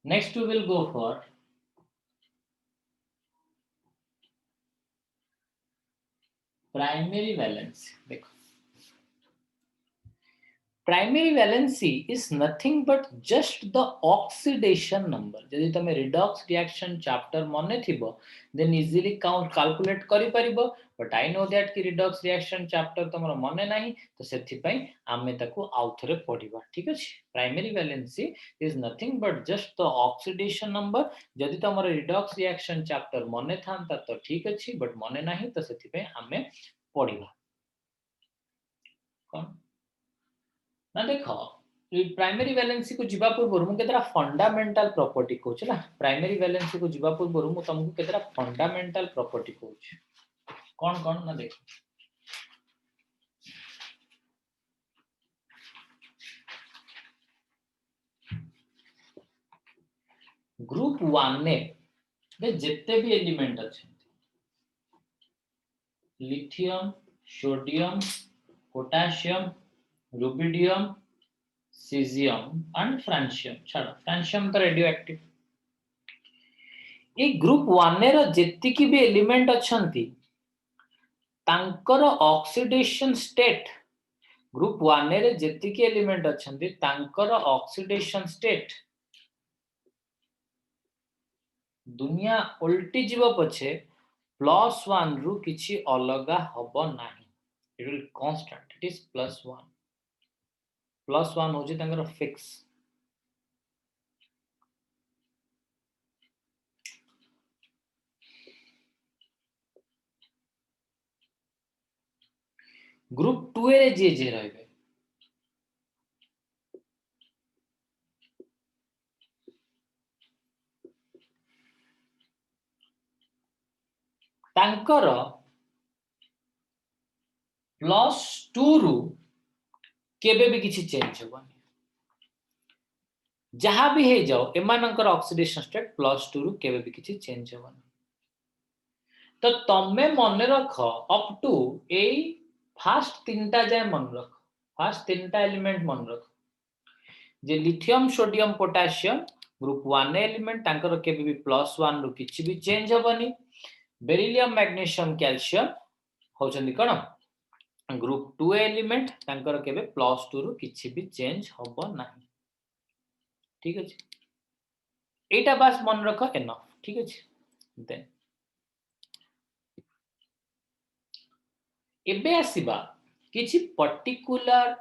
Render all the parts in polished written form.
Next we will go for primary valency. देखो primary valency is nothing but just the oxidation number जदि तुम redox reaction chapter मने थिबो then easily count calculate करि परिबो but I know that कि redox reaction chapter तमरो मने नाही तो सेथि पई आमे ताको आउथरे पढिबा ठीक अछि primary valency is nothing but just the oxidation number जदि तुमरो रिडॉक्स रिएक्शन चैप्टर मने थांता तो ठीक अछि बट मने नाही तो सेथि पई आमे पढिबा कोन ना देखो प्राइमरी वैलेंसी को जीवा पूर्व मु केतरा फंडामेंटल प्रॉपर्टी कहूछ ना प्राइमरी वैलेंसी को जीवा पूर्व मु तुमको केतरा फंडामेंटल प्रॉपर्टी कहूछ कौन कौन ना देखो ग्रुप 1 ने जितने भी एलिमेंट अच्छे lithium sodium potassium rubidium caesium and francium छाड़ फ्रांशियम तो रेडियो एक्टिव ये ग्रुप 1 ने जितने की भी एलिमेंट अच्छंती तांकर ऑक्सीडेशन स्टेट ग्रुप 1 रे जेतिकी एलिमेंट अच्छंती तांकर ऑक्सीडेशन स्टेट दुनिया उल्टी जीव पछे +1 रु किछि अलगा हबो नाही it will constant it is +1 +1 होजे तांकर फिक्स ग्रुप 2 रे जे जे रहबे तांकर +2 रु केबे भी किछि चेंज होबनी जहां भी हे जाओ एमानकर ऑक्सीडेशन स्टेट +2 रु केबे भी किछि चेंज होबनी तो तमे मन रख अप टू ए फास्ट तीनटा जाय मन रख फास्ट तीनटा एलिमेंट मन रख जे lithium sodium potassium group 1 element तांकर केबे भी +1 रु किछि भी चेंज होबनी बेरिलियम मैग्नीशियम कैल्शियम होचंदी कोन ग्रुप 2 एलिमेंट तांकर केबे +2 रु किछि भी चेंज होबो नाही ठीक अछि एटा बस मन रख एनफ ठीक अछि देन एबे आसीबा किछि पर्टिकुलर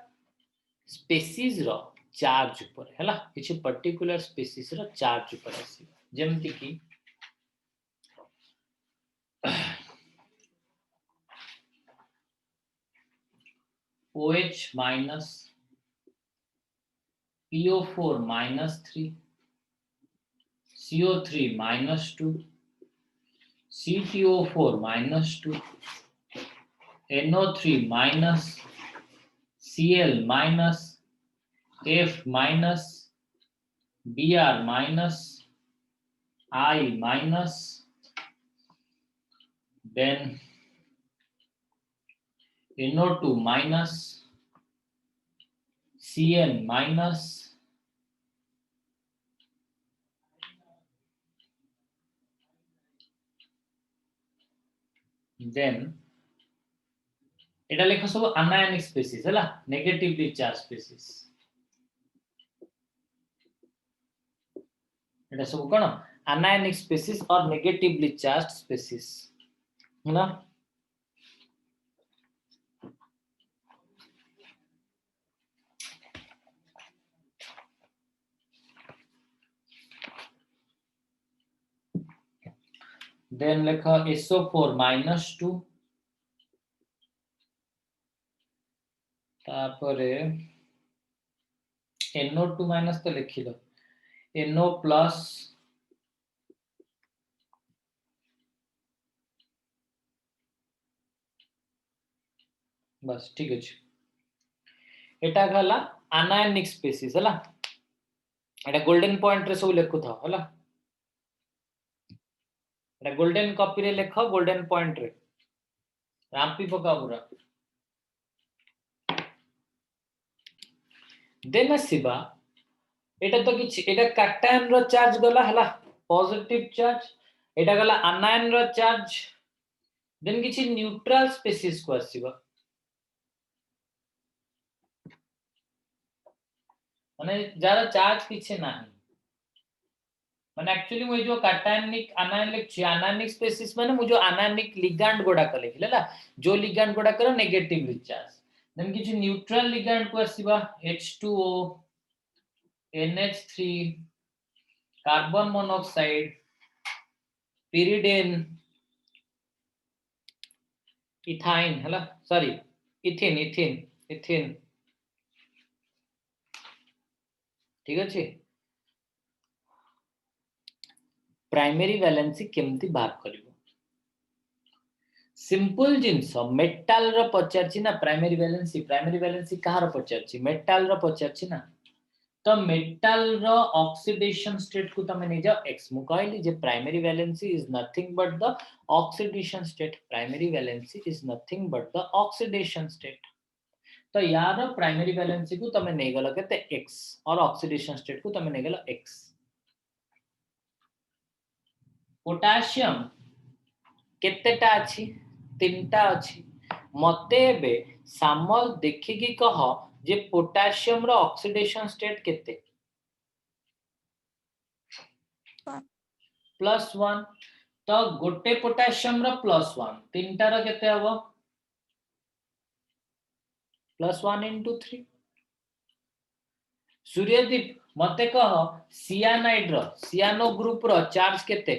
स्पेसीज रो चार्ज ऊपर हैला किछि पर्टिकुलर स्पेसीज रो चार्ज ऊपर आसीबा जेमति कि OH minus PO4 minus 3 CO3 minus 2 CTO4 minus 2 NO3 minus Cl minus F minus Br minus I minus then NO2 minus Cn minus then एटा लेख सब anionic species हैला negatively charge species एटा सब कोन anionic species और negatively charge species हैला then लेख SO4 minus 2 तापरे NO2 minus तो लिखिलो NO plus बस ठीक अछि एटा गला अनायनिक स्पीसीज हला एटा गोल्डन पॉइंट रे सब लेखु था हला एटा गोल्डन कॉपी रे लेख गोल्डन पॉइंट रे रापी पका पूरा देन आसीबा एटा तो किछि एटा कैटायन रो चार्ज गला हला पॉजिटिव चार्ज, एटा गला आनायन रो चार्ज, देन किछि न्यूट्रल स्पीसीज को आसीबा माने जारा चार्ज किछि नाही माने एक्चुअली मु जो कैटायनिक आनायनिक स्पीसीज माने मु जो आनायनिक लिगैंड गोडा का लिखलेला जो लिगैंड गोडा कर नेगेटिवली चार्ज, देन किछि न्यूट्रल लिगैंड को आसीबा H2O NH3 carbon monoxide pyridine ethyne हला सॉरी इथिन इथिन इथिन ठीक अछि। प्राइमरी वैलेंसी केमती बाहर करिवो सिंपल जिंस मेटल रो पचारछि ना प्राइमरी वैलेंसी कहार पचारछि मेटल रो पचारछि ना तो मेटल रो ऑक्सीडेशन स्टेट को तमे नै जाओ x मु कहली जे primary valency is nothing but the oxidation state primary valency is nothing but the oxidation state तो यार प्राइमरी वैलेंसी को तमे नै गलो केते x और ऑक्सीडेशन स्टेट को तमे नै गलो x पोटेशियम केतेटा अछि तीनटा अछि मते बे सामल देखिकी कह जे पोटेशियम रो ऑक्सीडेशन स्टेट केते +1 तो गोटे पोटेशियम रो +1 तीनटा रो केते हबो +1 * 3 सूर्यदीप मते कह सियानाइड रो सियानो ग्रुप रो चार्ज केते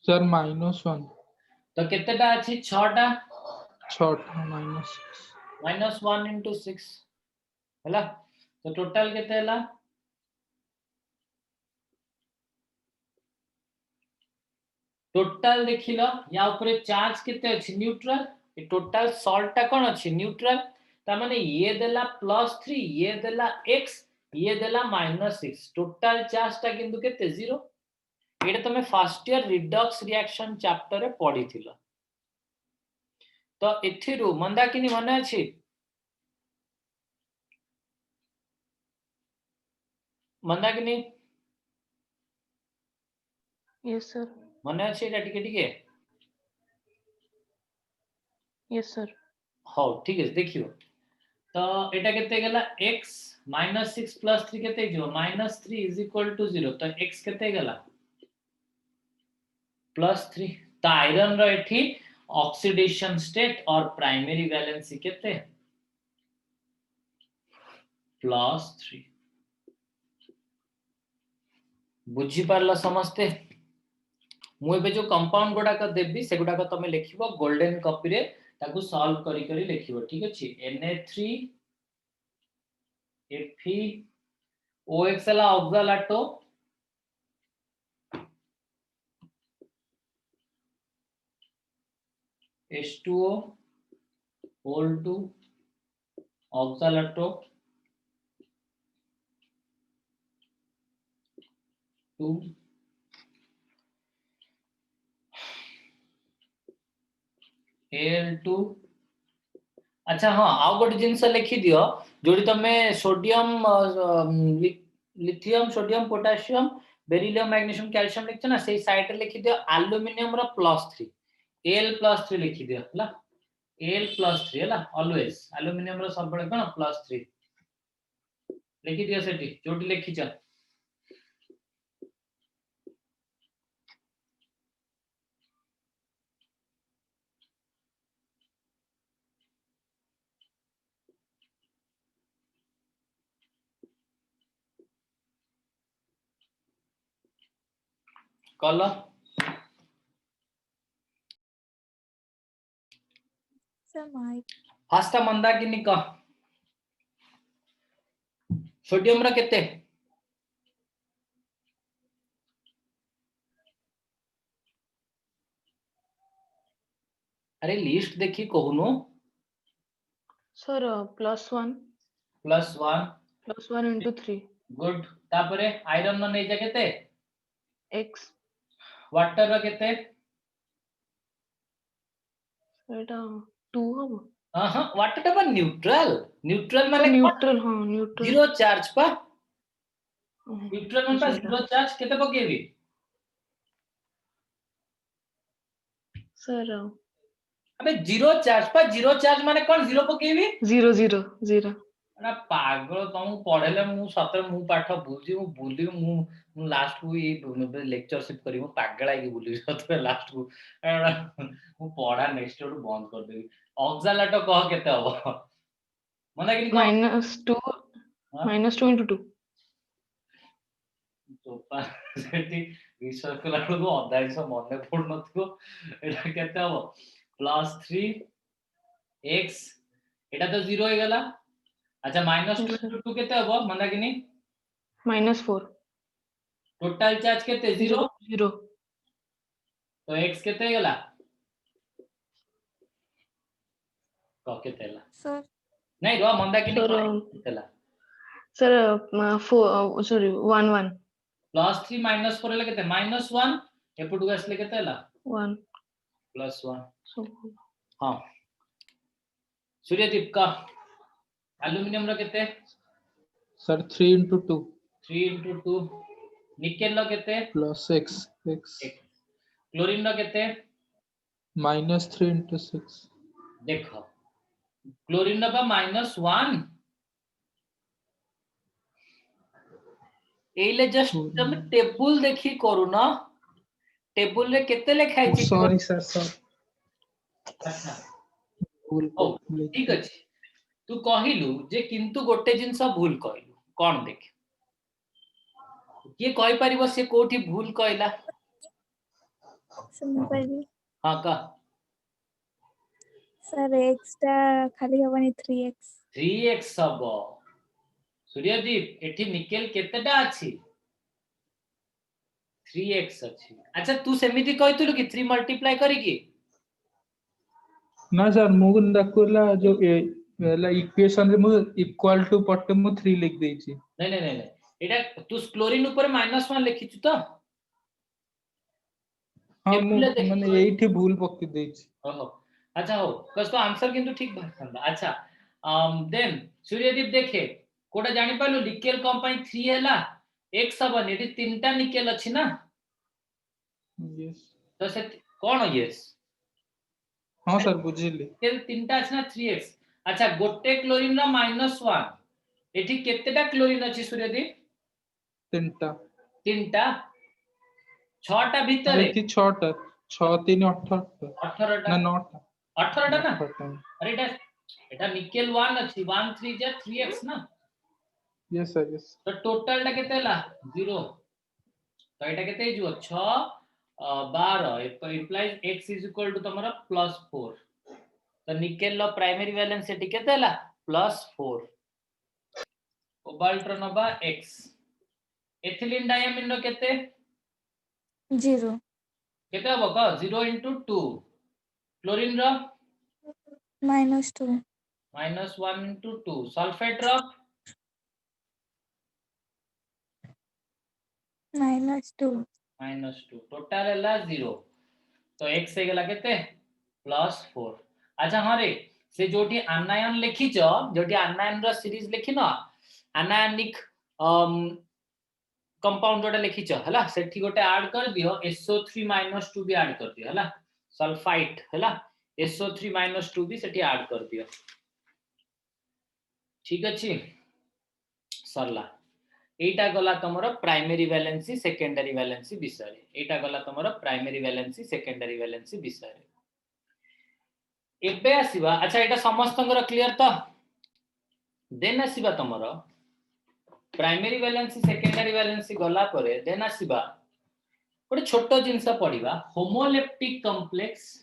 सर -1 तो केतेटा अछि 6टा 6टा -1 * 6 हला तो टोटल केते हला टोटल देखिलो या ऊपर चार्ज केते अछि न्यूट्रल ए टोटल सॉल्ट टा कोन अछि न्यूट्रल ता माने ये देला +3 ये देला x ये देला -6 टोटल चार्ज टा किंतु केते 0 एटा तमे first year Redux reaction chapter रे पढिथिलो तो एथिरु मंदाकिनी मने अछि मंदाकिनी यस सर मने अछि एटा टिके टिके यस सर हो ठीक है देखियो तो एटा केते गेला x -6 + 3 केते जो -3 = 0 तो x केते गेला +3 तो आयरन रो एठी ऑक्सीडेशन स्टेट और प्राइमरी वैलेंसी केते +3 बुझी पारला समझते मु एबे जो कंपाउंड गोडा का देबी से गोडा का तमे लिखिबो गोल्डन कॉपी रे ताकू सॉल्व करी करी लिखिबो ठीक अछि Na3 Fe OX ला ऑक्सालाटो H2O whole 2 ऑक्सालाटो 2 Al2 अच्छा हाँ आउ गोटे जिनस लिखि दियो जोडी तमे sodium lithium sodium potassium beryllium magnesium calcium लिखछ ना सेही साइड रे लिखि दियो एल्युमिनियम रो +3 Al+3 लिखि दियो हला Al+3 हला ऑलवेज एल्युमिनियम रो सब बळे कोन +3 लिखि दियो सेठी जोडी लिखिछ कल समय फास्टा मंदाकिनी क सोडियम रा केते अरे लिस्ट देखि कहूनो सर +1 +1 +1 * 3 गुड तापरे आयरन न नै जा केते x वाटर रा केते एटा 2 हबो हां व्हाट अबाउट न्यूट्रल न्यूट्रल तो माने न्यूट्रल हाँ न्यूट्रल जीरो चार्ज पा न्यूट्रल माने पा जीरो जीरो चार्ज केते पकेबी सर अबे जीरो चार्ज माने कोन जीरो पकेबी जीरो जीरो जीरो अरे पागल तुम पढ़ेले मु सतर मु पाठ बुझी मु बुली मु लास्ट को ये लेक्चरशिप करी मु पागल आके बुली सतर लास्ट को मु पढ़ा नेक्स्ट रो बंद कर देबी ऑक्सालाट कह केते हबो मने कि -2 हाँ? -2 into 2 चोपा सेठी रिसर्च कला को अधा हिस्सा मने पड़ नथिबो एटा केते हबो +3 x एटा तो 0 हो गला अच्छा -2 yes into sir 2 केते हबो मने कि नहीं -4 टोटल चार्ज केते 0 0 0 तो x केते गला क केते हला Sir, नहीं रो मंदा कि सर नहीं केला सर 4 सॉरी 1 1 +3 -4 हला केते -1 एपटू आसले केते हला 1 +1 so हां सूर्यदीप का एल्युमिनियम रो केते सर 3 into 2 3 into 2 निकेल रो केते plus x x क्लोरीन रो केते -3 into 6 देखो क्लोरीन रो -1 एले जस्ट तुम टेबल देखी करू ना टेबल रे केते लिखाई छी सॉरी सर सॉरी अच्छा भूल ओ ठीक अछि तू कहिलु जे किंतु गोटे जिंस भूल कहलु कोन देख ये कहि परिबो से कोठी भूल कहला sir, ମୁଁ କହିବି हां का sir x ଟା ଖାଲି ହବନି 3x 3x हबो सूर्यदीप एठी निकेल केतेटा अछि 3x अछि अच्छा तू सेमिति कहितलु कि 3 मल्टीप्लाई करिकि ना सर मु दाखला जो एला इक्वेशन रे मु इक्वल टू पटे मु 3 लिख देई छी नहीं नहीं नहीं एटा तू क्लोरीन ऊपर -1 लिखिछु तो हां मु टेबल देख माने एठी भूल पक्की देई छी ओहो अच्छा हो बस तो आंसर किंतु ठीक बात अच्छा देन सूर्यदीप देखे कोटा जानि पालु निकेल कम पई 3 हैला x हबन एठी तीनटा निकेल अछि ना यस तो से कोन यस हां सर बुझिली निकेल तीनटा अछि ना 3x अच्छा गोटे क्लोरीन रा -1 एठी केतेटा क्लोरीन अछि सूर्यदीप तीनटा तीनटा छटा भितरे एठी 6 टा 6 3 18 18 टा ना 9 टा 18 टा ना 18 टा अरे एटा निकेल 1 अछि 1 3 जा 3x ना यस सर यस तो टोटल टा केते हला 0 तो एटा केते हिजो 6 12 implies x is equal to तमरा +4 तो निकेल लो प्राइमरी वैलेंस एटी केते हला +4 कोबाल्ट रो नबा x एथिलीन डायमीन रो केते 0 केते हबो क 0 into 2 क्लोरीन रो -2 -1 into 2 सल्फेट रो -2 -2 टोटल हला 0 तो x से गेला केते +4 अच्छा हां रे से जोटी आनायन लिखिच जोटी आनायन रो सीरीज लिखिन आनायनिक कंपाउंड जोटा लिखिच हला सेठी गोटे ऐड कर दियो SO3 - 2 भी ऐड कर दियो हला सल्फाइट हला SO3 - 2 भी सेठी ऐड कर दियो ठीक अछि सरला एटा गला तमरो प्राइमरी वैलेंसी सेकेंडरी वैलेंसी विषय एटा गला तमरो प्राइमरी वैलेंसी सेकेंडरी वैलेंसी विषय एबे आसीबा अच्छा एटा समस्तंगर क्लियर तो देन आसीबा तमरो प्राइमरी वैलेंसी सेकेंडरी वैलेंसी गला परे देन आसीबा गोटे छोटो जिंस पड़िबा होमोलेप्टिक कॉम्प्लेक्स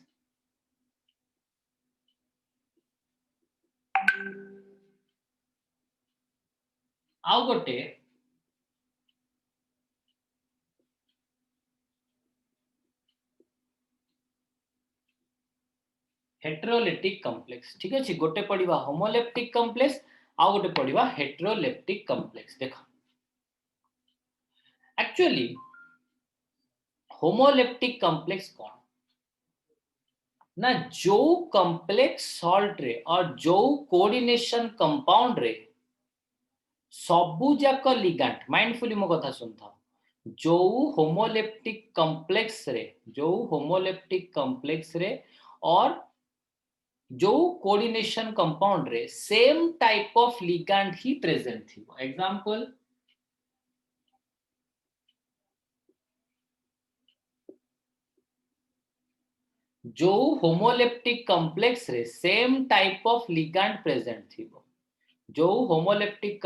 आउ गोटे हेटेरोलेप्टिक कॉम्प्लेक्स ठीक अछि गोटे पड़िबा होमोलेप्टिक कॉम्प्लेक्स आ गोटे पड़िबा हेटेरोलेप्टिक कॉम्प्लेक्स देखो एक्चुअली होमोलेप्टिक कॉम्प्लेक्स कोन ना जो कॉम्प्लेक्स सॉल्ट रे और जो कोऑर्डिनेशन कंपाउंड रे सबु जाक लिगैंड माइंडफुली मो कथा सुनता जो होमोलेप्टिक कॉम्प्लेक्स रे और जो कोऑर्डिनेशन कंपाउंड रे same type of ligand he present थी एग्जांपल जो होमोलेप्टिक कॉम्प्लेक्स रे same type of ligand present थी जो होमोलेप्टिक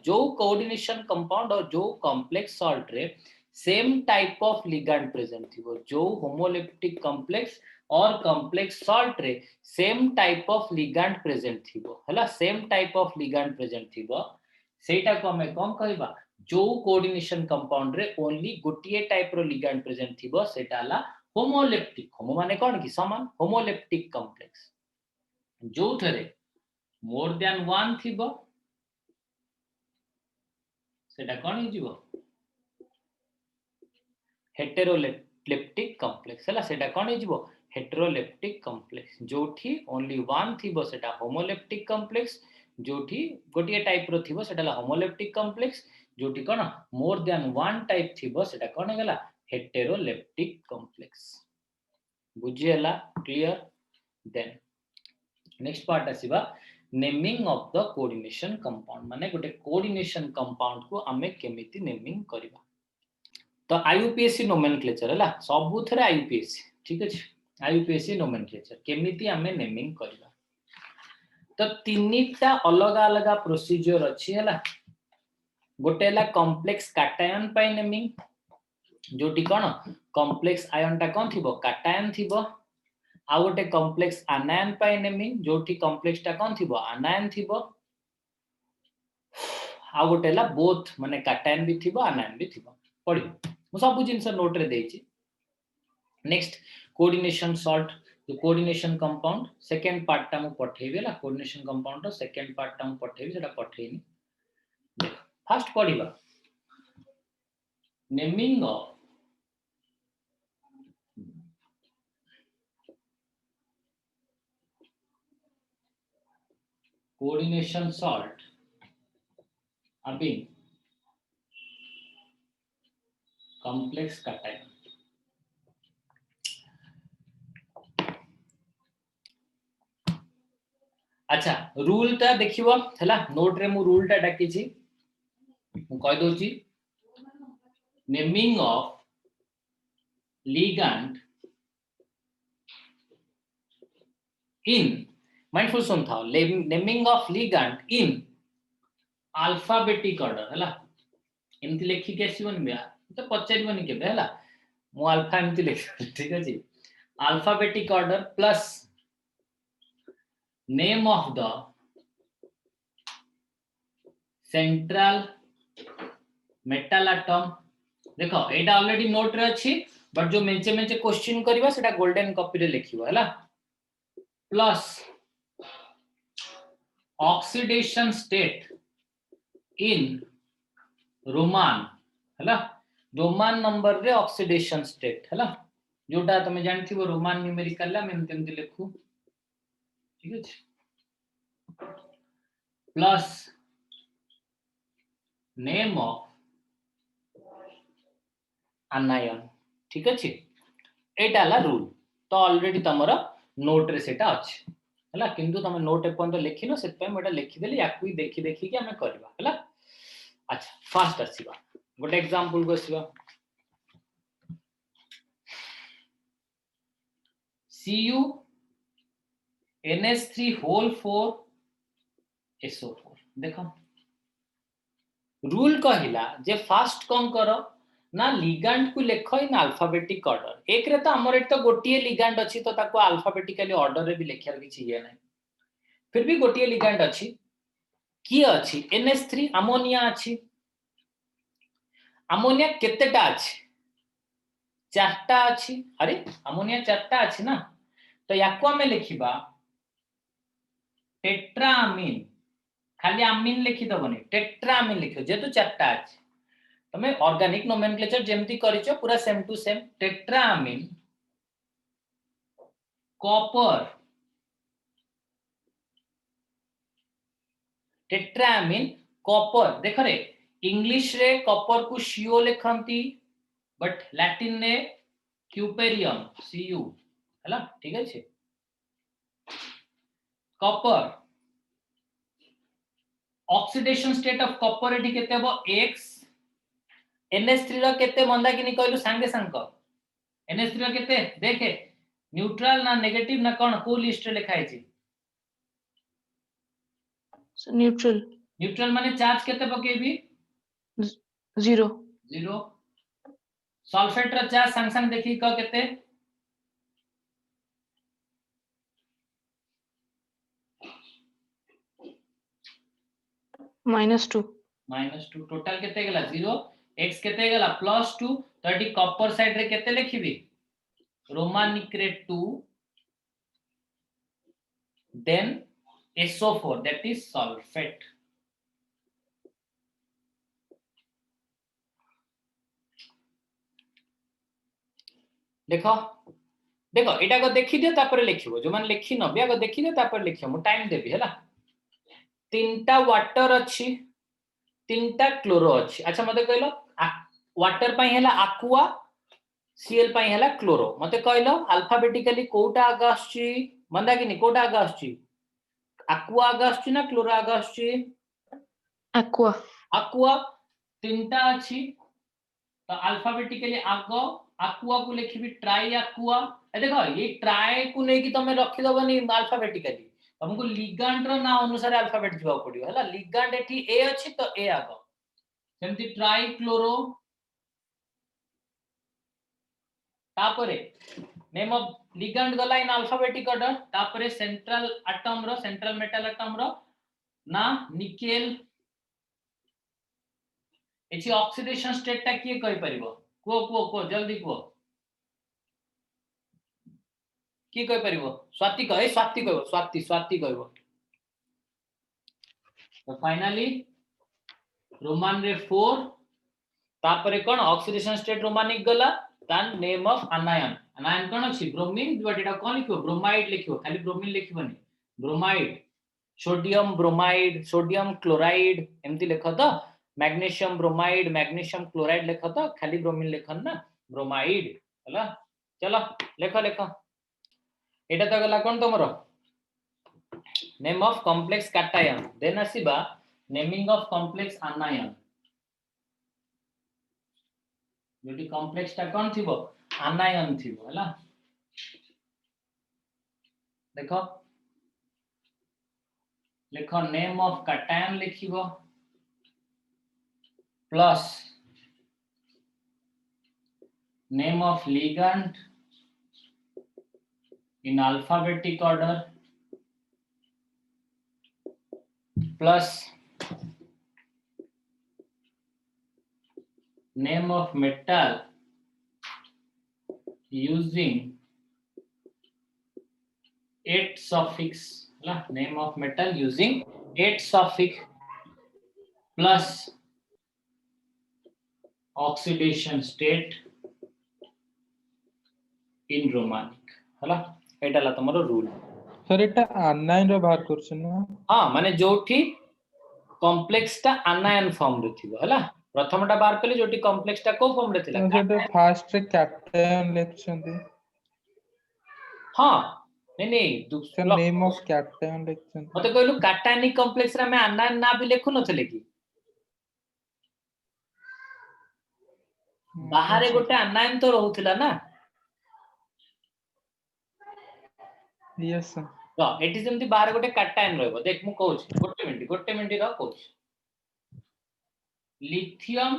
जो कोऑर्डिनेशन कंपाउंड और जो कॉम्प्लेक्स सॉल्ट रे same type of ligand present थी जो होमोलेप्टिक कॉम्प्लेक्स और कॉम्प्लेक्स सॉल्ट रे same type of ligand present थी हला same type of ligand present थी सेटा को हमें कौन कहबा जो कोऑर्डिनेशन कंपाउंड रे ओनली गोटिए टाइप रो लिगैंड प्रेजेंट थी सेटा हला होमोलेप्टिक होमो माने कौन की समान होमोलेप्टिक कॉम्प्लेक्स जो थरे मोर देन वन थिबो सेटा कोन ही जीवो हेटेरोलेप्टिक कॉम्प्लेक्स हला सेटा कोन ही जीवो हेटेरोलेप्टिक कॉम्प्लेक्स जोठी ओनली वन थिबो सेटा होमोलेप्टिक कॉम्प्लेक्स जोठी गोटिए टाइप रो थिबो सेटा ला होमोलेप्टिक कॉम्प्लेक्स जोठी कोन मोर देन वन टाइप थिबो सेटा कोन हेगला हेटेरोलेप्टिक कॉम्प्लेक्स बुझियला क्लियर देन नेक्स्ट पार्ट आसीबा naming of the coordination compound माने गोटे कोऑर्डिनेशन कंपाउंड को हमें केमिति नेमिंग करबा तो आईयूपीएससी नोमेनक्लेचर हला सबुथरे आईयूपीएससी ठीक अछि आईयूपीएससी नोमेनक्लेचर केमिति हमें नेमिंग करबा तो तीनटा अलग अलग प्रोसीजर अछि हला गोटे हला कॉम्प्लेक्स कैटायन पाई नेमिंग जोटी कोन कॉम्प्लेक्स आयन टा कोन थिबो कैटायन थिबो आ गोटे कॉम्प्लेक्स आनायन पाई नेमिंग जोटी कॉम्प्लेक्स टा कोन थिबो आनायन थिबो आ गोटे ला बोथ माने कैटायन भी थिबो आनायन भी थिबो पढि मु सब जिंस नोट रे देछि नेक्स्ट कोऑर्डिनेशन सॉल्ट तो कोऑर्डिनेशन कंपाउंड सेकंड पार्ट टा मु पठेबेला कोऑर्डिनेशन कंपाउंड रो सेकंड पार्ट टा मु पठेबी सेटा पठेनी देख फर्स्ट पढिबा naming of coordination salt are being complex cation अच्छा रूल टा देखिबो हला नोट रे मु रूल टा डाकी छी मु कह दो छी naming of ligand in mindful सुन था naming of ligand in alphabetic order हला एमती लिखि के आसीबन बे तो पचारिबनी केबे हला मु अल्फा एमती लिख ठीक अछि alphabetic order plus name of the central metal atom देखो एटा ऑलरेडी नोट रे अछि बट जो मेंचे मेंचे क्वेश्चन करबा सेटा गोल्डन कॉपी रे लिखिबो हला plus oxidation state in Roman हला रोमान नंबर रे ऑक्सीडेशन स्टेट हला जोटा तमे जानथिबो रोमान न्यूमेरिकल ला मैं तेमते लिखू ठीक अछि प्लस नेम ऑफ आनायन ठीक अछि एटा ला रूल तो ऑलरेडी तमरा नोट रे सेटा अछि हला किंतु तमे नोट अपन तो लिखिनो सेत पे मोटा लिखि देली याकू देखि देखि के हमें करबा हला अच्छा फास्ट आसीबा गोटे एग्जांपल को आसीबा Cu NH3 whole 4 SO4 देखो रूल कहिला जे फास्ट कौन करो ना लिगैंड को लिखो इन अल्फाबेटिक ऑर्डर एक रे तो हमर एत तो गोटिए लिगैंड अछि तो ताको अल्फाबेटिकली ऑर्डर रे भी लिखियार किछि ये नै फिर भी गोटिए लिगैंड अछि की अछि NH3 अमोनिया अछि अमोनिया केतेटा अछि चारटा अछि अरे अमोनिया चारटा अछि ना तो याको हमें लिखिबा टेट्रामीन खाली अमीन लिखि दबनी टेट्रामीन लिखो जेतु चारटा अछि तमे ऑर्गेनिक नोमेनक्लेचर जेमती करिचो पूरा same to same tetrammine copper tetrammine copper देख रे इंग्लिश रे कॉपर को सीओ लिखंती बट लैटिन ने क्यूपेरियम सीयू हला ठीक अछि copper oxidation state of copper एठी केते हो x NH3 रो केते मंदा किनी कहलु संगे संग NH3 रो केते देखे न्यूट्रल ना नेगेटिव ना कोन को लिस्ट रे लिखा है न्यूट्रल न्यूट्रल माने चार्ज केते पकेबी 0 0 सल्फेट रो चार्ज संग संग देखि क केते -2 -2 टोटल केते गेला 0 x केते गेला +2 तो एटी कॉपर साइड रे केते लिखिबी रोमानिक रे 2 then SO4 that is sulfate देखो देखो एटा को देखि दियो तापर लिखिबो जो मान लिखि न बिया को देखि दियो तापर लिखियो मु टाइम देबी हला तीनटा वाटर अछि तीनटा क्लोरो अछि अच्छा मते कहलो वाटर पई हला aqua Cl पई हला क्लोरो मते कहलो अल्फाबेटिकली कोटा आगा आछि मंदाकिनी कोटा आगा आछि aqua आगा आछि ना क्लोरो आगा आछि aqua aqua तीनटा अछि तो अल्फाबेटिकली आगो aqua को लिखिबी ट्राई aqua ए देखो ये ट्राई को नै कि तमे रखि दबनी अल्फाबेटिकली तुमको लिगैंड रो ना अनुसार अल्फाबेट जिवा पड़ियो हला लिगैंड एठी ए अछि तो ए आगो सेमति ट्राई क्लोरो तापरे नेम ऑफ लिगैंड गला इन अल्फाबेटिक ऑर्डर तापरे सेंट्रल एटम रो सेंट्रल मेटल एटम रो ना निकेल एची ऑक्सीडेशन स्टेट ता किए कहि परिबो को जल्दी को की कहि परिबो स्वाति कहबो स्वाति कहबो तो फाइनली रोमान रे 4 तापरे कोन ऑक्सीडेशन स्टेट रोमानिक गला तान नेम ऑफ अनायन कोन अछि ब्रोमीन बट एटा कोन लिखो ब्रोमाइड लिखो खाली ब्रोमीन लिखबनी bromide sodium bromide sodium chloride एमती लिखो तो मैग्नीशियम ब्रोमाइड मैग्नीशियम क्लोराइड लिखो तो खाली ब्रोमीन लिखन ना ब्रोमाइड हला चलो लिखो एटा तो गला कोन तमरो name of complex cation then आसीबा नेमिंग ऑफ कॉम्प्लेक्स आनायन जोटी कॉम्प्लेक्स टा कोन थिबो आनायन थिबो हला देखो लिखो नेम ऑफ कैटायन लिखिबो plus name of ligand in alphabetic order plus name of metal using 8 suffix name of metal using 8 suffix plus oxidation state in Romanic हला एटा ला तमरो रूल सर एटा आनायन रो बाहर करछ ना हां माने जोठी कॉम्प्लेक्स ता आनायन फॉर्म रे थिबो हला प्रथमटा बाहर कले जोठी कॉम्प्लेक्स ता को फॉर्म रे थिला सेटा फास्ट रे कैटायन लिखछंती हां नै सर नेम ऑफ कैटायन लिखछंती मते कहलु कैटायनिक कॉम्प्लेक्स रे मैं आनायन ना भी लिखु नथले की बाहर गोटे आनायन तो रहउथिला ना यस सर तो एटी जेमति बाहर गोटे कैटायन रहबो देख मु कहूछ गोटे मिनिट रा कहूछ लिथियम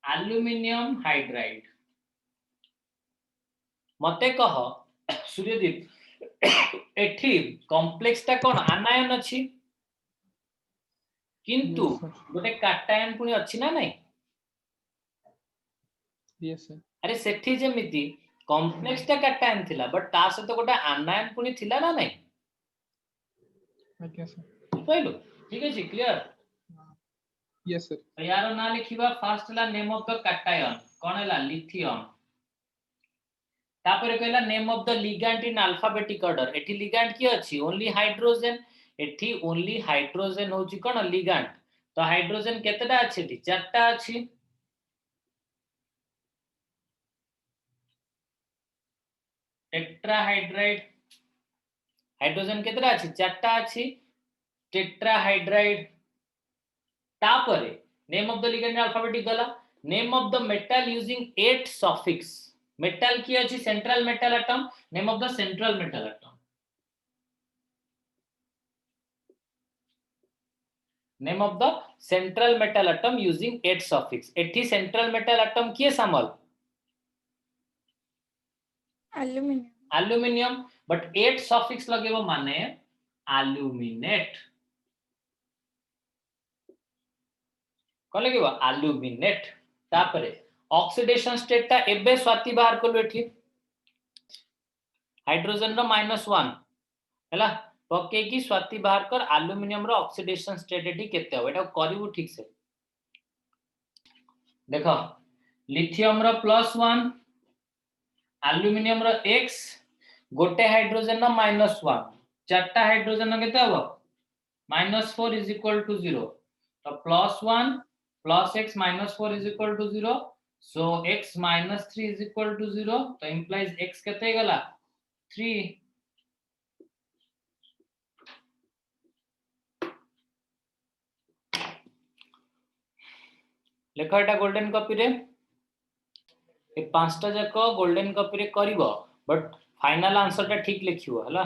एल्युमिनियम हाइड्राइड मते कह सूर्यदीप एठी कॉम्प्लेक्स ता कोन आनायन अछि किंतु गोटे कैटायन पुनी अछि ना नै यस सर अरे सेठी जेमिति कॉम्प्लेक्स ता कैटायन थिला बट ता से तो गोटे आनायन पुनी थिला ना नै ओके सर कहलो ठीक अछि क्लियर यस सर तो यारो ना लिखिबा फर्स्ट ला नेम ऑफ द कैटायन कोन हला लिथियम तापर कहला name of the ligand in alphabetic order एठी लिगैंड की अछि ओनली हाइड्रोजन एठी ओनली हाइड्रोजन होची कोन लिगैंड तो हाइड्रोजन केतेटा अछि एठी चारटा अछि टेट्राहाइड्राइड हाइड्रोजन केतेटा अछि चारटा अछि टेट्राहाइड्राइड तापरे name of the ligand alphabetic गला name of the metal using 8 suffix metal की अछि central metal atom name of the central metal atom name of the central metal atom using 8 suffix एठी central metal atom किए सामल Aluminum. Aluminium but 8 suffix लगेबो माने aluminate कोन लगेबो aluminate तापरे ऑक्सीडेशन स्टेट ता एबे स्वाति बाहर करलो एठी हाइड्रोजन रो -1 हैला पके की स्वाति बाहर कर एल्युमिनियम रो ऑक्सीडेशन स्टेट एठी केते हो एटा करिवु ठीक से देखो लिथियम रो +1 एल्युमिनियम रो x गोटे हाइड्रोजन रो -1 चारटा हाइड्रोजन रो केते हो -4 = 0 तो +1 + x -4 = 0 so x - 3 = 0 तो implies x केते गला 3 लेखा एटा गोल्डन कॉपी रे ए पांचटा जक गोल्डन कॉपी रे करिवो बट फाइनल आंसर टा ठीक लिखिवो हला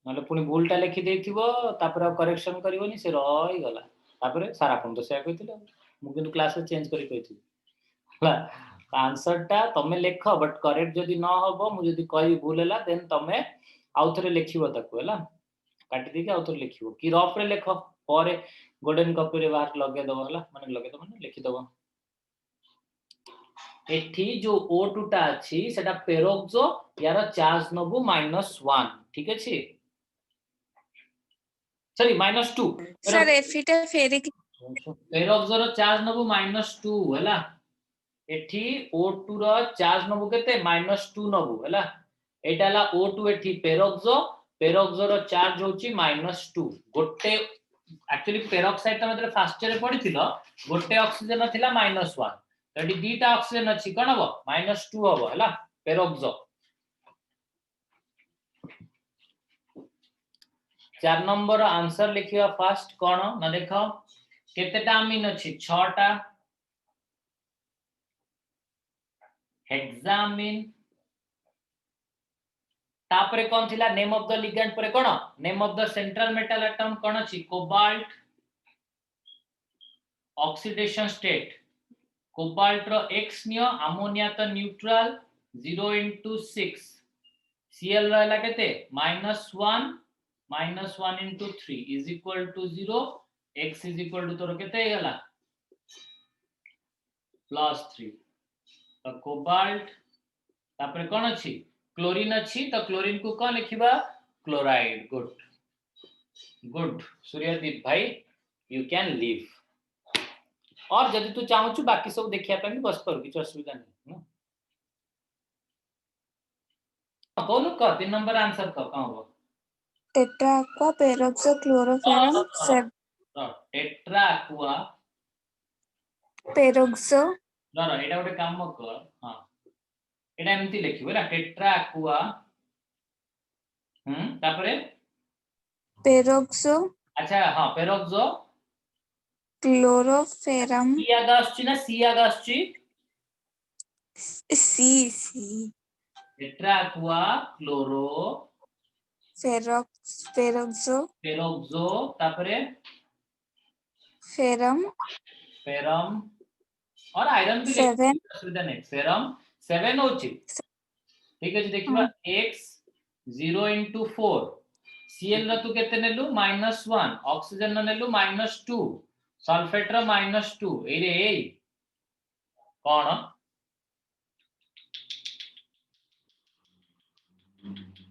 माने पुनी भूलटा लिखि देथिवो तापर करेक्शन करिवोनी से रही गला तापर सारा कोन तो से कहिथिलो मु किंतु क्लास रे चेंज करि कहिथि हला आंसर टा तमे लेख बट करेक्ट जदी न होबो मु जदी कहि भूल हला देन तमे आउथरे लिखिवो ताको हला काटि दे के आउथरे लिखिवो कि रफ रे लेख परे गोल्डन कॉपी रे बाहर लगे दबो हला माने लगे दबो लिखि दबो एठी जो O2 टा अछि सेटा पेरोक्सो यार चार्ज नबु -1 ठीक अछि sorry -2 Sir, F ferric peroxo रो चार्ज नबु -2 हला एठी O2 रो चार्ज नबु केते -2 नबु हला एटा ला O2 एठी पेरोक्सो रो चार्ज होची -2 गोटे एक्चुअली पेरोक्साइड त मतलब फर्स्ट रे पडिथिलो गोटे ऑक्सीजन थिला -1 तडी दीटा ऑक्सीजन अछि कोन हबो -2 हबो हला पेरोक्सो 4 नंबर आंसर लिखिवा फास्ट कोन न देखो केतेटा अमीन अछि 6 टा हेक्सामिन तापरे कोन थिला नेम ऑफ द लिगैंड परे कोन name of the central metal atom कोन अछि कोबाल्ट ऑक्सीडेशन स्टेट कोबाल्ट रो x नियो अमोनिया त न्यूट्रल 0 * 6 Cl रहला केते -1 -1 * 3 = 0 x = तोर केते गला +3 तो कोबाल्ट तापर कोन अछि क्लोरीन अछि तो क्लोरीन को कोन लिखिबा क्लोराइड गुड सूर्यदीप भाई यू कैन लीव और जदि तू चाहू छु बाकी सब देखिया पे बस पर किछ असुविधा नहीं कोन क 3 नंबर आंसर क हो tetra aqua peroxochloroferrum tetra aqua peroxo न एटा गोटे काम कर हां एटा एमती लिखिबो टेट्रा aqua तापरे peroxo अच्छा हां पेरोक्सो chloroferrum सी आगा आछी ना सी आगा आछी C tetra aqua chloro peroxo peroxo तापरे ferrum और आयरन भी 7 असुविधा नहीं फेरम 7 होची ठीक है देखिबा x 0 * 4 Cl रा तू केते नेलु -1 ऑक्सीजन न नेलु -2 सल्फेट रा -2 ए रे ए कोन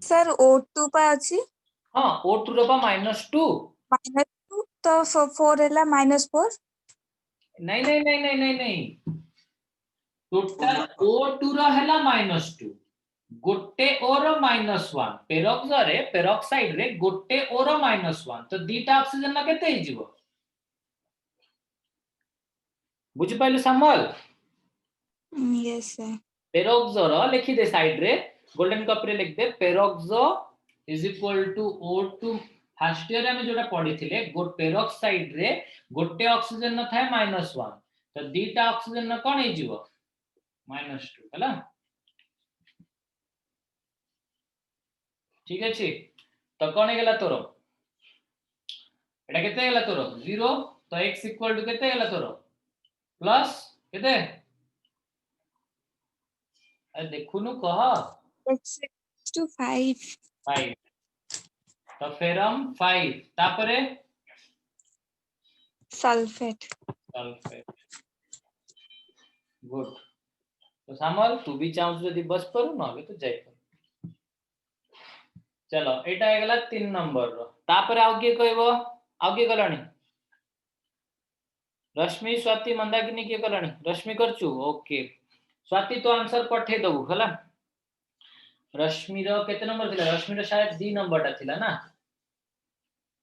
सर O2 पा अछि हां O2 रो पा -2 -2 तो 4 हैला -4 नहीं टोटल O2 रो हैला -2 गोटे O रो -1 पेरोक्सो रे पेरोक्साइड रे गोटे O रो -1 तो दीटा ऑक्सीजन ना केते ही जीवो बुझि पाइलु सामल यस सर पेरोक्सो रो लिखि दे साइड रे गोल्डन कप रे लिख दे peroxo is equal to O2 first year में जोटा पढ़ी थिले गोट पेरोक्साइड रे गोटे ऑक्सीजन न थाए -1 तो दीटा ऑक्सीजन न कोन ही जीवो -2 हला ठीक अछि तो कोन गेला तोरो एटा केते गेला तोरो 0 तो x इक्वल टू केते गेला तोरो प्लस केते अरे देखुनु कह x to 5 5 तो फेरम 5 तापरे सल्फेट सल्फेट गुड तो सामल तू भी चाहू जदी बस करू न तो जाय चलो एटा गेला 3 नंबर रो तापरे आगे कहबो आगे गलानी रश्मि स्वाति मंदाकिनी के गलानी रश्मि करचू ओके स्वाति तो आंसर पठे दबु हला रश्मि रो केते नंबर थिला रश्मि रो शायद 2 नंबर टा थिला ना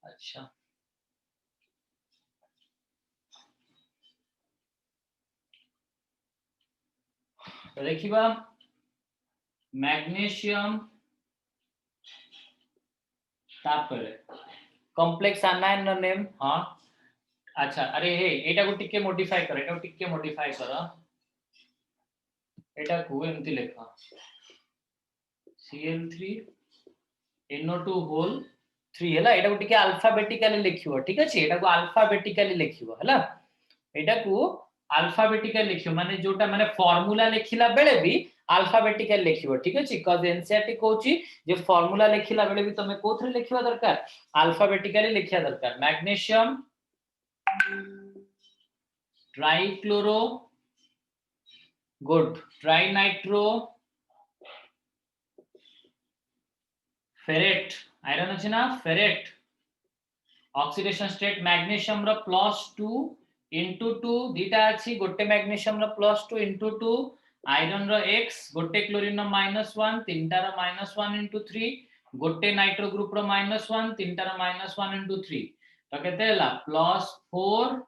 अच्छा तो देखिबा मैग्नीशियम तापरे कॉम्प्लेक्स आनायन नो नेम हां अच्छा अरे हे एटा को टिके मॉडिफाई कर एटा को टिके मॉडिफाई कर एटा को एमति लेखा Cl3 NO2 होल 3 हैला एटा को टिके अल्फाबेटिकली लिखियो ठीक अछि एटा को अल्फाबेटिकली लिखियो हैला एटा को अल्फाबेटिकली लिखियो माने जोटा माने फार्मूला लिखिला बेले भी अल्फाबेटिकली लिखियो ठीक अछि कज एनसीईआरटी कहूची जे फार्मूला लिखिला बेले भी तमे कोथरे लिखिवा दरकार अल्फाबेटिकली लिखिया दरकार magnesium trichloro good trinitro ferrate iron अछि ना फेरेट ऑक्सीडेशन स्टेट मैग्नीशियम रो +2 into 2 दीटा अछि गोटे मैग्नीशियम रो +2 into 2 आयरन रो x गोटे क्लोरीन रो -1 तीनटा रो -1 into 3 गोटे नाइट्रो ग्रुप रो -1 तीनटा रो -1 into 3 तो केते हला +4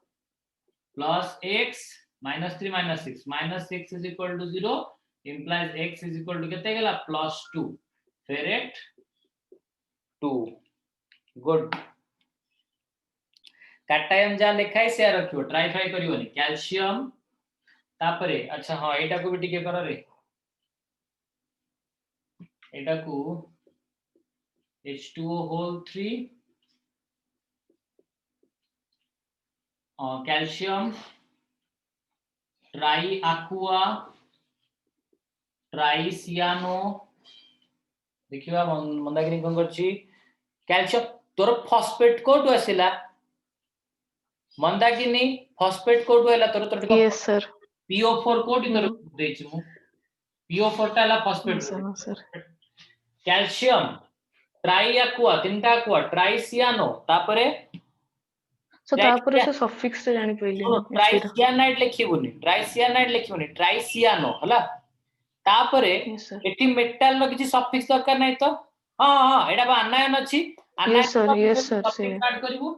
plus x -3 -6 is equal to 0 implies x is equal to केते गेला +2 फेरेट 2 गुड कैटायन जा लिखाई से रखियो ट्राइफाई करियोनी कैल्शियम तापरे अच्छा हां एटा को भी टिके कर रे एटा को H2O whole 3 calcium tri aqua tri cyano देखिबा मंदाकिनी कोन करछि कैल्शियम तोर फास्फेट कोड आसिला मंदाकिनी फास्फेट कोड हैला तोर यस सर PO4 कोड तोर देछि मु PO4 टाला phosphate sir calcium tri aqua तीनटा aqua ट्राई सियानो तापरे सो तापर से सफिक्स से जानि पइले ट्राई सियानाइड लिखिबोनी ट्राई सियानो हला तापरे एटी मेटल रो किछि सफिक्स दरकार नै तो हां हां एडा बा आनायन अछि आनायन यस सर से ऐड करबो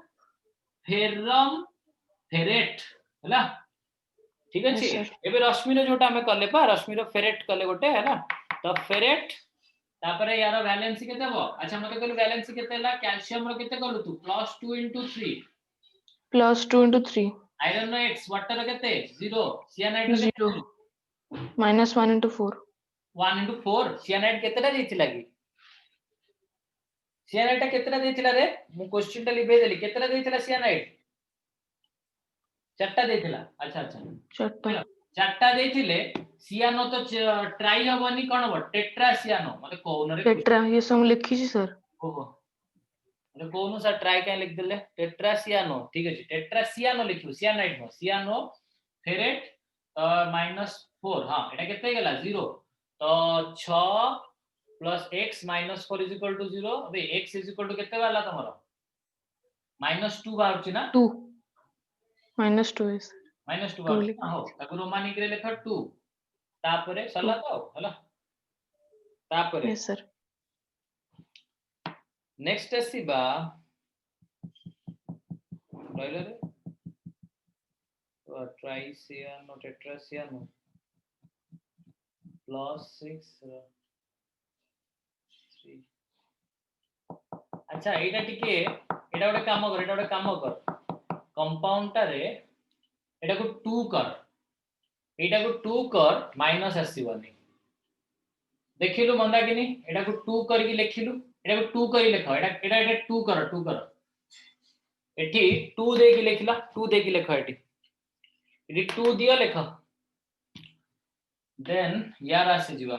फेरम फेरेट हला ठीक अछि एबे रश्मि रो जोटा हमें करले पा रश्मि रो फेरेट करले गोटे हैला तो फेरेट तापरे यार वैलेंसी केते हो अच्छा मते कहलु वैलेंसी केते हला कैल्शियम रो केते करलु तू +2 into 3 +2 into 3 आयरन रो x वाटर रो केते 0 सियानाइड रो 0 -1 into 4 1 into 4 सियानाइड केतेटा देथिला कि सियानाइड केतेटा देथिला रे मु क्वेश्चन टा लिबे देली केतेटा देथिला सियानाइड चारटा देथिला अच्छा अच्छा चारटा देथिले सियानो तो ट्राई हबनी कोन हो टेट्रा सियानो माने कोन रे टेट्रा ये सब लिखी छी सर ओहो माने कोन सा ट्राई के लिख देले टेट्रा सियानो ठीक है टेट्रा सियानो लिखियो सियानाइड नो सियानो फेरेट -4 हां एटा केते गेला 0 तो 6 plus x minus 4 is equal to 0 अबे x is equal to केते वाला तमरो -2 बाहर ना 2 -2 is -2 बाहर हो ताको रोमानिक रे लेखा 2 तापरे सला तो हला तापरे Yes, sir. नेक्स्ट आसीबा रहिलो रे ट्राइसियानो टेट्रासियानो प्लस 6 3 अच्छा एटा टिके एटा गोटे काम कर कंपाउंड टारे एटा को 2 कर एटा को 2 कर माइनस आसीबनी देखिलु मंदा किनी एटा को 2 करके लिखिलु एटा को 2 करी लिख एटा 2 कर एठी 2 दे के लिखला 2 दे के लिख एठी 2 दिया लिख देन यार आसे जीवा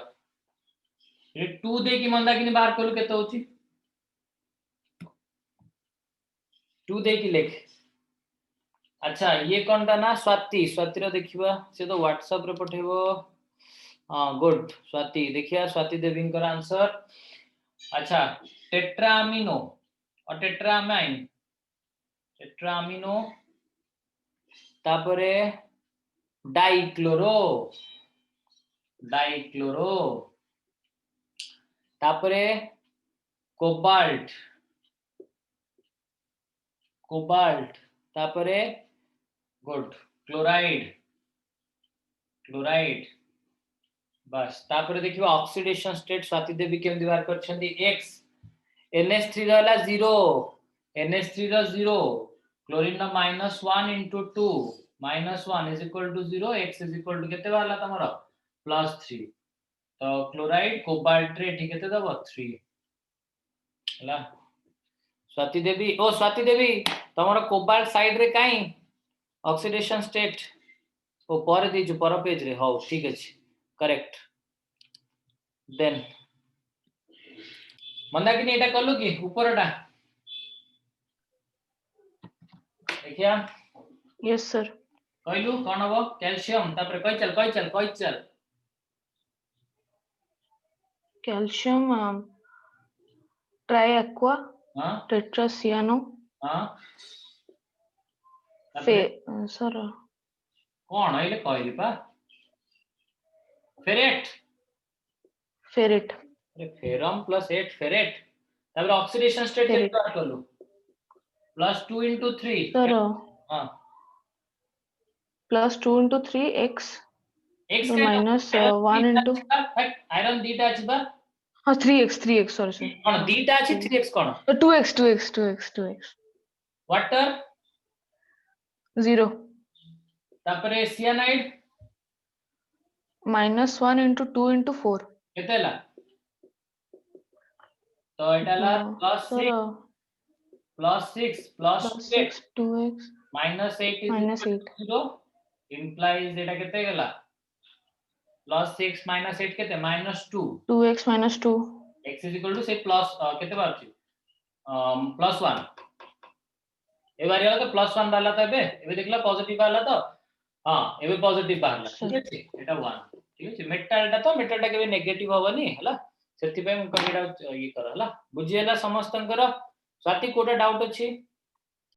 2 दे की मंदा किनी बाहर कलु केते होची 2 दे की लिख अच्छा ये कोनटा ना स्वाति रो देखिबा से तो व्हाट्सएप रे पठेबो हां गुड स्वाति देखिया स्वाति देवी का आंसर अच्छा टेट्रामिनो और टेट्रामिनो तापरे डाइक्लोरो तापरे कोबाल्ट तापरे गुड क्लोराइड बस तापरे देखिबा ऑक्सीडेशन स्टेट स्वाति देवी केम बाहर करछंदी x NH3 रहला 0 NH3 रो 0 क्लोरीन ना -1 into 2 -1 is equal to 0 x is equal to केते वाला तमरो +3 तो क्लोराइड कोबाल्ट रे ठीक केते दबो 3 हला स्वाति देवी तमरो कोबाल्ट साइड रे काई ऑक्सीडेशन स्टेट ओ पर दी जो पर पेज रे हो ठीक अछि करेक्ट देन मंदाकिनी एटा कलु की ऊपरटा देखिया Yes, sir. कहलु कोन हबो कैल्शियम तापर कई चल Calcium, triaqua, हां tetracyano, sir. कोन आइले कहली पा फेरेट अरे फेरम प्लस 8 फेरेट तापर ऑक्सीडेशन स्टेट Ferret. केते कलु +2 into 3 Sir, हां +2 into 3 x x minus 1 into iron दीटा अछि बा 3x, sorry, sir. कोन दीटा अछि 3x कोन 2x. वाटर 0 तापरे सियानाइड -1 into 2 into 4. केतेला तो एटाला Sir, +6 plus 2x 6 2x -8 is minus equal to 0 implies एटा केते गेला +6 -8 केते -2 2x minus 2. x is equal to say plus केते बारछि +1 ए बारी वाला तो +1 बाला तो एबे देखला पॉजिटिव वाला तो हां एबे पॉजिटिव बाहरला ठीक अछि एटा 1 ठीक अछि मेटलटा केबे नेगेटिव होबनी हला सेति पे हम कहिरा ये कर हला बुझिएला समस्तंकर स्वाति कोटा डाउट अछि